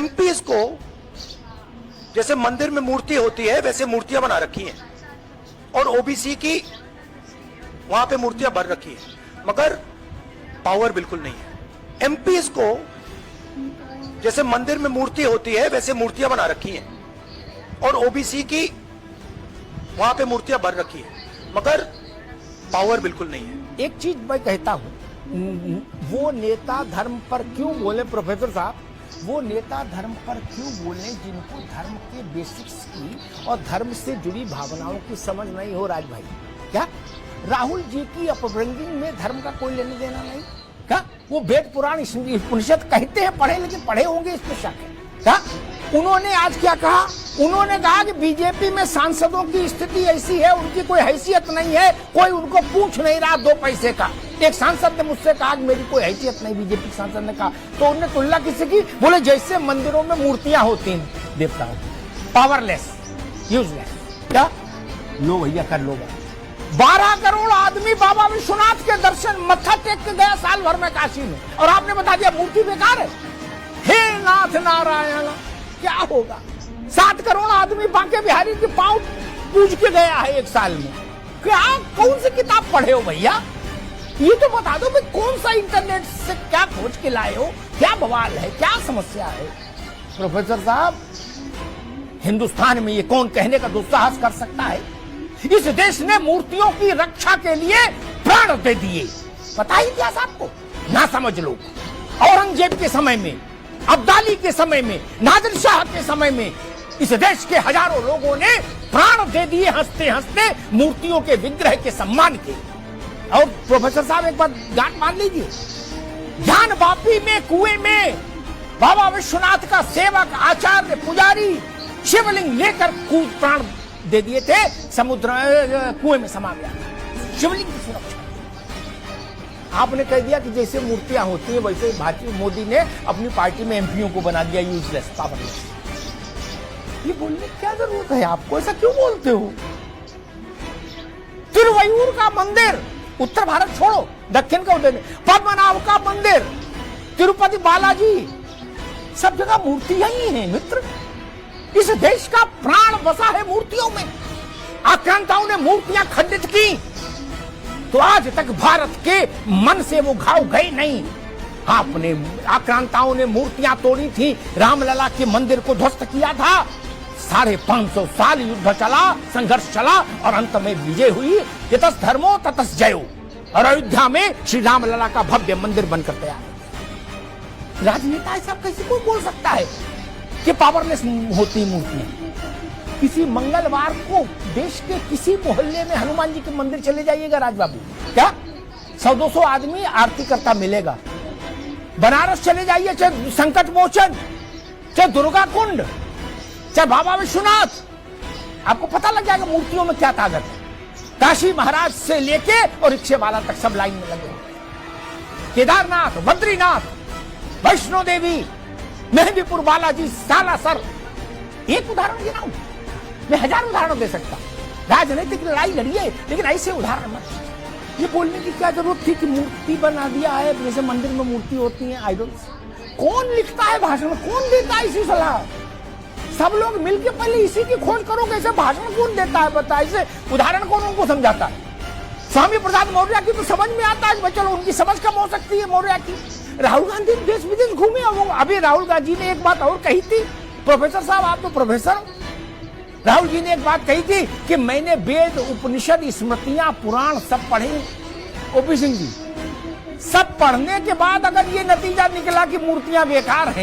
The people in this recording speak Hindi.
एमपीज को जैसे मंदिर में मूर्ति होती है वैसे मूर्तियां बना रखी हैं और ओबीसी की वहां पे मूर्तियां भर रखी है, मगर पावर बिल्कुल नहीं है। एमपीज को जैसे मंदिर में मूर्ति होती है वैसे मूर्तियां बना रखी हैं और ओबीसी की वहां पे मूर्तियां भर रखी है, मगर पावर बिल्कुल नहीं है। एक चीज मैं कहता हूं, वो नेता धर्म पर क्यों बोले प्रोफेसर साहब, वो नेता धर्म पर क्यों बोले जिनको धर्म के बेसिक्स की और धर्म से जुड़ी भावनाओं की समझ नहीं हो। राज भाई, क्या राहुल जी की अपब्रिंगिंग में धर्म का कोई लेने देना नहीं? क्या वो वेद पुराण उपनिषद कहते हैं पढ़े, लेकिन पढ़े होंगे इसमें शक है। क्या उन्होंने आज क्या कहा? उन्होंने कहा कि बीजेपी में सांसदों की स्थिति ऐसी है, उनकी कोई हैसियत नहीं है, कोई उनको पूछ नहीं रहा 2 पैसे का। एक सांसद ने मुझसे कहा कि मेरी कोई हैसियत नहीं, बीजेपी सांसद ने कहा। तो उन्होंने तुलना किसी की? बोले जैसे मंदिरों में मूर्तियां होती हैं देवताओं, पावरलेस, यूजलेस। क्या लो भैया कर लो। 12 करोड़ आदमी बाबा विश्वनाथ के दर्शन मत्था टेक के गया साल भर में काशी में, और आपने बता दिया मूर्ति बेकार है। हे नाथ नारायण, क्या होगा? 7 करोड़ आदमी बांके बिहारी के पांव पूज के गया है एक साल में। क्या कौन सी किताब पढ़े हो भैया? ये तो बता दो भाई, कौन सा इंटरनेट से क्या खोज के लाए हो? क्या बवाल है, क्या समस्या है? प्रोफेसर साहब, हिंदुस्तान में ये कौन कहने का दुस्साहस कर सकता है? इस देश ने मूर्तियों की रक्षा के लिए प्राण दे दिए। पता ही इतिहास आपको? ना समझ लो। औरंगजेब के समय में, अब्दाली के समय में, नादिर शाह के समय में इस देश के हजारों लोगों ने प्राण दे दिए हंसते हंसते मूर्तियों के विग्रह के सम्मान के। और प्रोफेसर साहब एक बात गांठ मान लीजिए, ज्ञान वापी में कुएं में बाबा विश्वनाथ का सेवक, आचार्य, पुजारी शिवलिंग लेकर कूद प्राण दे दिए थे, समुद्र कुएं में समा गया था शिवलिंग की सुरक्षा। आपने कह दिया कि जैसे मूर्तियां होती हैं वैसे भारतीय मोदी ने अपनी पार्टी में एमपीओ को बना दिया यूजलेस, पावरलेस। ये बोलने की क्या जरूरत है आपको? ऐसा क्यों बोलते हो? तिरुवयूर का मंदिर, उत्तर भारत छोड़ो, दक्षिण का उदय, पद्मनाभ का मंदिर, तिरुपति बालाजी, सब जगह मूर्तियां ही हैं मित्र। इस देश का प्राण बसा है मूर्तियों में। आक्रांताओं ने मूर्तियां खंडित की तो आज तक भारत के मन से वो घाव गए नहीं। आपने आक्रांताओं ने मूर्तियां तोड़ी थी, रामलला के मंदिर को ध्वस्त किया था, 550 साल युद्ध चला, संघर्ष चला और अंत में विजय हुई। यतस् धर्मो ततस् जयो। और अयोध्या में श्री रामलला का भव्य मंदिर बनकर तैयार। राजनेता ऐसा कैसे कोई बोल सकता है कि पावरलेस होती मूर्तियां? किसी मंगलवार को देश के किसी मोहल्ले में हनुमान जी के मंदिर चले जाइएगा राज बाबू, क्या 100-200 आदमी आरती करता मिलेगा। बनारस चले जाइए, चाहे संकट मोचन, चाहे दुर्गा कुंड, चाहे बाबा विश्वनाथ, आपको पता लग जाएगा मूर्तियों में क्या ताकत है। काशी महाराज से लेके और रिक्शे वाला तक सब लाइन में लगे। केदारनाथ, बद्रीनाथ, वैष्णो देवी, मेहंदीपुर बालाजी, सालासर, एक उदाहरण गिनाऊं, मैं 1000 उदाहरण दे सकता। राजनीतिक लड़ाई लड़िए, लेकिन ऐसे उदाहरण मत। ये बोलने की क्या जरूरत थी कि मूर्ति बना दिया है, जैसे मंदिर में मूर्ति होती है, आइडल्स। कौन लिखता है भाषण, कौन देता है इसी सलाह? सब लोग मिलके पहले इसी की खोज करो, कैसे भाषण कौन देता है बता, इसे उदाहरण कौन उनको समझाता है? स्वामी प्रसाद मौर्य की तो समझ में आता है, चलो उनकी समझ कम हो सकती है मौर्य की। राहुल गांधी देश विदेश घूमे, अभी राहुल गांधी ने एक बात और कही थी, प्रोफेसर साहब आप तो प्रोफेसर हो, राहुल जी ने एक बात कही थी कि मैंने वेद, उपनिषद, स्मृतियां, पुराण सब पढ़े। ओपी सिंह जी, सब पढ़ने के बाद अगर ये नतीजा निकला कि मूर्तियां बेकार हैं,